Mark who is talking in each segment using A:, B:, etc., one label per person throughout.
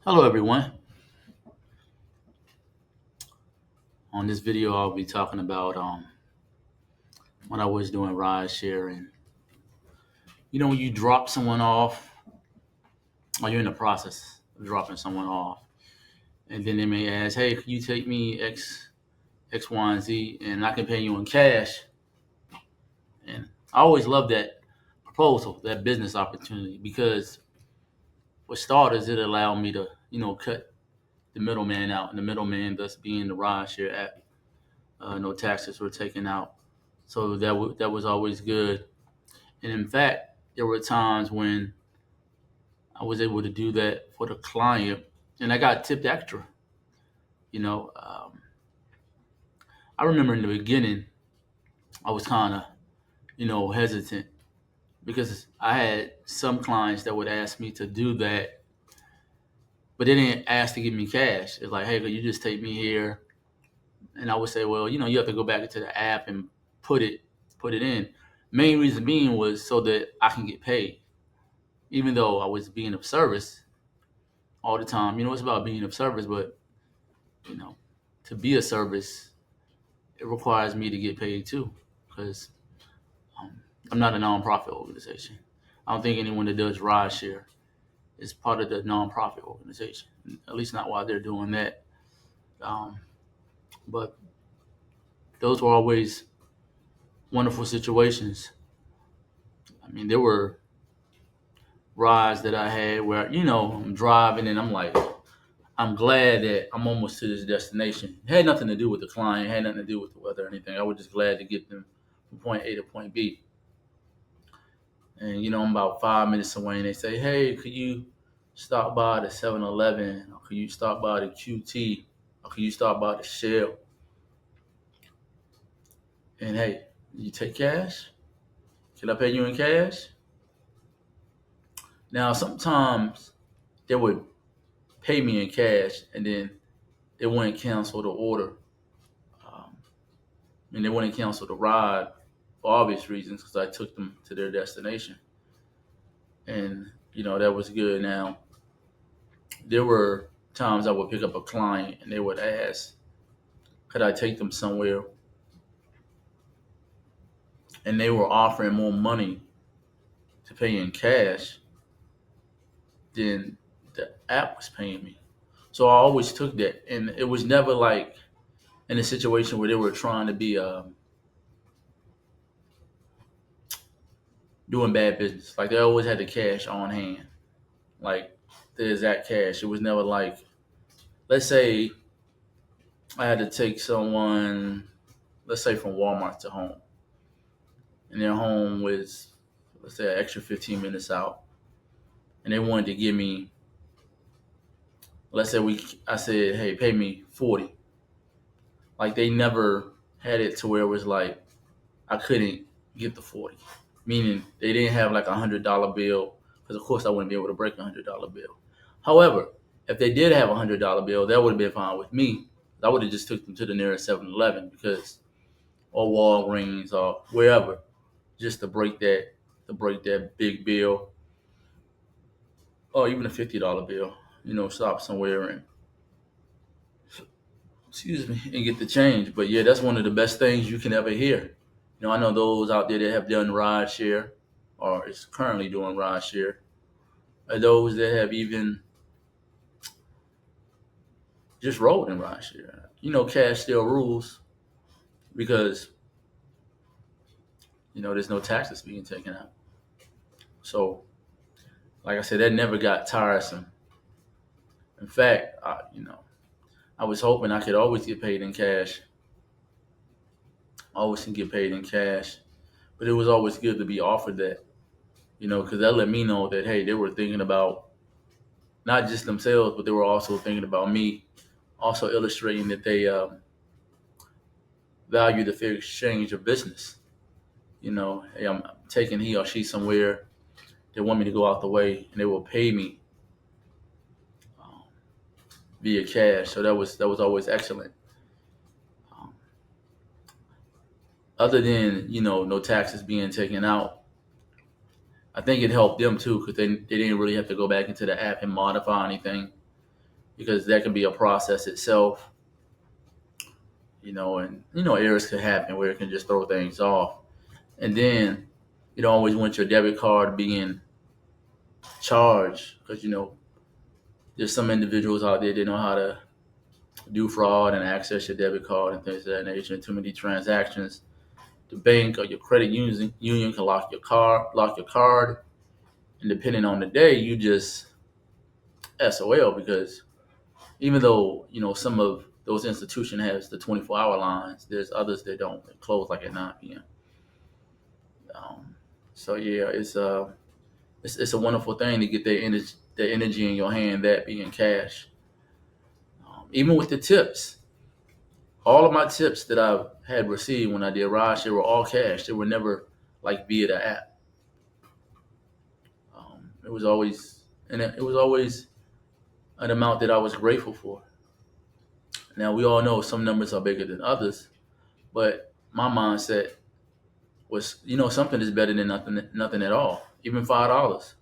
A: Hello everyone. On this video I'll be talking about when I was doing ride share, and when you drop someone off or you're in the process of dropping someone off, and then they may ask, hey, could you take me X, Y, and Z, and I can pay you in cash. And I always love that proposal, that business opportunity, because for starters it allowed me to cut the middleman out, and the middleman thus being the ride share app. No taxes were taken out, so that was always good. And in fact, there were times when I was able to do that for the client, and I got tipped extra. You know, um, I remember in the beginning, I was kind of, hesitant because I had some clients that would ask me to do that, but they didn't ask to give me cash. It's like, hey, could you just take me here? And I would say, well, you have to go back into the app and put it put it in. Main reason being was so that I can get paid, even though I was being of service all the time. It's about being of service, but you know, to be a service, it requires me to get paid too, because um, I'm not a nonprofit organization. I don't think anyone that does ride share is part of the nonprofit organization, at least not while they're doing that. Um, but those were always wonderful situations. I mean, there were rides that I had where, I'm driving and I'm like, I'm glad that I'm almost to this destination. It had nothing to do with the client, it had nothing to do with the weather or anything. I was just glad to get them from point A to point B. And I'm about 5 minutes away, and they say, "Hey, could you stop by the 7-Eleven, or could you stop by the QT, or could you stop by the Shell?" And hey, you take cash? Can I pay you in cash? Now, sometimes they would pay me in cash, and then they wouldn't cancel the order, um, and they wouldn't cancel the ride for obvious reasons because I took them to their destination, and that was good. Now, there were times I would pick up a client and they would ask, could I take them somewhere, and they were offering more money to pay in cash than the app was paying me. So I always took that, and it was never like in a situation where they were trying to be doing bad business. Like they always had the cash on hand, like the exact cash. It was never like, let's say I had to take someone, let's say from Walmart to home, and their home was, let's say, an extra 15 minutes out, and they wanted to give me, let's say I said, hey, pay me 40. Like they never had it to where it was like I couldn't get the 40, meaning they didn't have like $100 bill, because of course I wouldn't be able to break $100 bill. However, if they did have $100 bill, that would have been fine with me. I would have just took them to the nearest 7-Eleven, because or Walgreens or wherever, just to break that big bill, or even a $50 bill. Stop somewhere and, excuse me, and get the change. But yeah, that's one of the best things you can ever hear. I know those out there that have done ride share or is currently doing ride share, are those that have even just rolled in ride share. Cash still rules, because there's no taxes being taken out. So, like I said, that never got tiresome. In fact, I was hoping I could always get paid in cash, always can get paid in cash. But it was always good to be offered that, because that let me know that, hey, they were thinking about not just themselves, but they were also thinking about me, also illustrating that they value the fair exchange of business. Hey, I'm taking he or she somewhere. They want me to go out the way, and they will pay me um, via cash. So that was always excellent. Um, Other than no taxes being taken out, I think it helped them too, because they didn't really have to go back into the app and modify anything. because that can be a process itself, and errors can happen where it can just throw things off. And then you don't always want your debit card being charged because there's some individuals out there that know how to do fraud and access your debit card and things of that nature. And too many transactions, the bank or your credit union can lock your card, and depending on the day, you just SOL because even though some of those institutions has the 24-hour lines, there's others that don't. They close like at 9 p.m. So yeah, it's a wonderful thing to get the energy in your hand, that being cash. Even with the tips, all of my tips that I've had received when I did Raj, they were all cash. They were never like via the app. It was always it was always an amount that I was grateful for. Now we all know some numbers are bigger than others, but my mindset was, something is better than nothing at all. Even $5.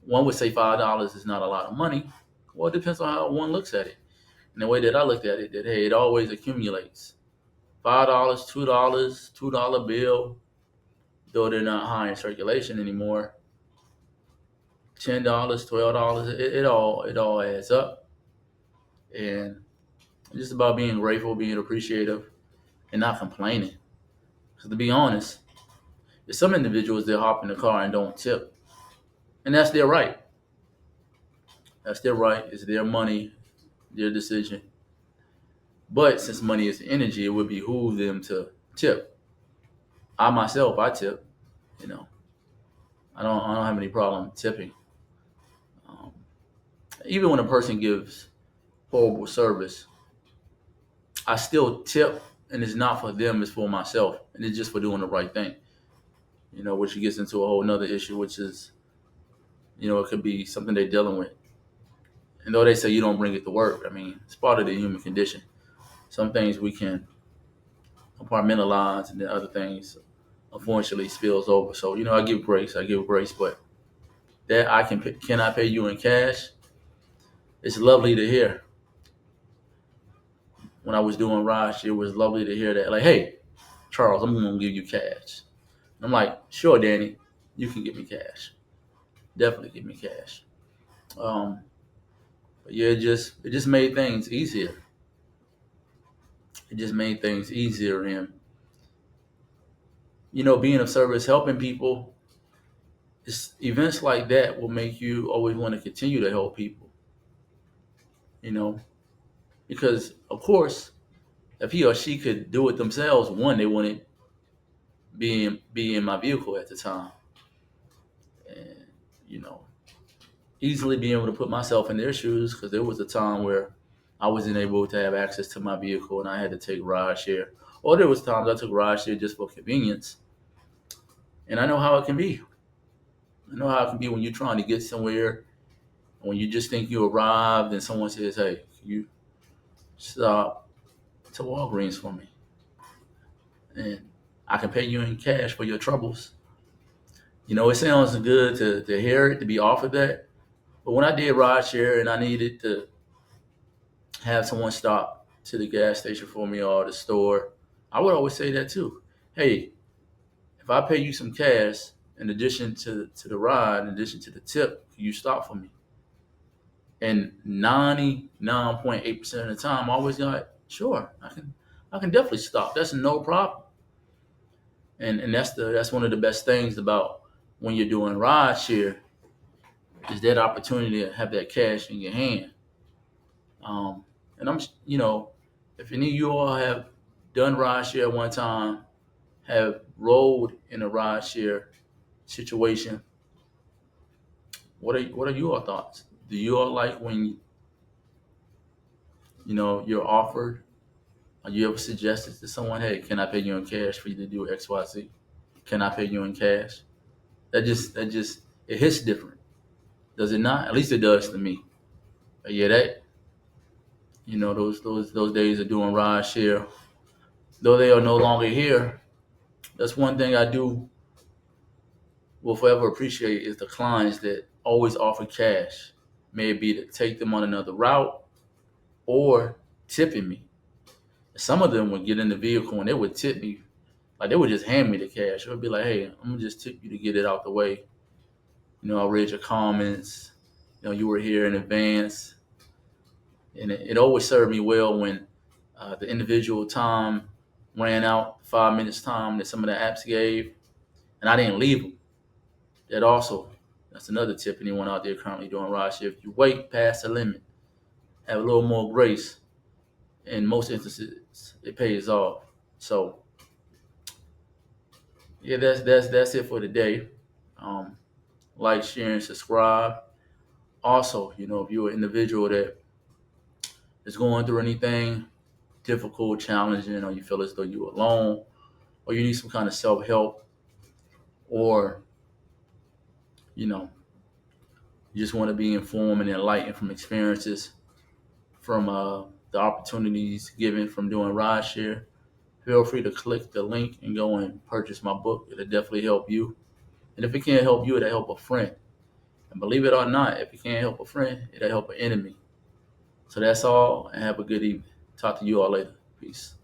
A: One would say $5 is not a lot of money. Well, it depends on how one looks at it. And the way that I looked at it, that hey, it always accumulates. $5, $2, $2 bill, though they're not high in circulation anymore. $10, $12, it all adds up. And it's just about being grateful, being appreciative, and not complaining. Because to be honest, there's some individuals that hop in the car and don't tip, and that's their right. That's their right. It's their money, their decision. But since money is energy, it would behoove them to tip. I myself, I tip. You know, I don't have any problem tipping. Um, Even when a person gives horrible service, I still tip, and it's not for them; it's for myself, and it's just for doing the right thing. Which gets into a whole nother issue, which is, it could be something they're dealing with. And though they say you don't bring it to work, I mean, it's part of the human condition. Some things we can compartmentalize, and then other things, unfortunately, spills over. So, I give grace, but that can I pay you in cash? It's lovely to hear. When I was doing Raj, it was lovely to hear that. Like, hey, Charles, I'm gonna give you cash. I'm like, sure, Danny, you can give me cash. Definitely give me cash. Um, but yeah, it just made things easier. It just made things easier, and being of service, helping people. Events like that will make you always want to continue to help people. You know, because of course, if he or she could do it themselves, one, they wouldn't be in my vehicle at the time, and you know, easily being able to put myself in their shoes because there was a time where I wasn't able to have access to my vehicle and I had to take ride share, or there was times I took ride share just for convenience, and I know how it can be. I know how it can be when you're trying to get somewhere, when you just think you arrived, and someone says, "Hey, can you stop to Walgreens for me, and I can pay you in cash for your troubles." It sounds good to hear it, to be offered that. But when I did rideshare and I needed to have someone stop to the gas station for me or the store, I would always say that too. Hey, if I pay you some cash in addition to the ride, in addition to the tip, can you stop for me? And 99.8% of the time, I always got, sure, I can definitely stop. That's no problem. And that's one of the best things about when you're doing ride share is that opportunity to have that cash in your hand. And if any of you all have done ride share one time, have rolled in a ride share situation, what are your thoughts? Do you all like when you're offered? Or you ever suggested to someone, hey, can I pay you in cash for you to do X, Y, Z? Can I pay you in cash? That just it hits different, does it not? At least it does to me. But yeah, that those days of doing ride share, though they are no longer here, that's one thing I do will forever appreciate is the clients that always offer cash. May it be to take them on another route, or tipping me. Some of them would get in the vehicle and they would tip me, like they would just hand me the cash. It would be like, hey, I'm gonna just tip you to get it out the way. I read your comments. You were here in advance, and it always served me well when the individual time ran out, 5 minutes time that some of the apps gave, and I didn't leave them. That's another tip. Anyone out there currently doing rideshare, if you wait past the limit, have a little more grace. In most instances, it pays off. So yeah, that's it for today. Um, like, share, and subscribe. Also, if you're an individual that is going through anything difficult, challenging, or you feel as though you're alone, or you need some kind of self help, or you know you just want to be informed and enlightened from experiences, from the opportunities given from doing rideshare, feel free to click the link and go and purchase my book. It'll definitely help you. And if it can't help you, it'll help a friend. And believe it or not, if it can't help a friend, it'll help an enemy. So that's all, and have a good evening. Talk to you all later. Peace.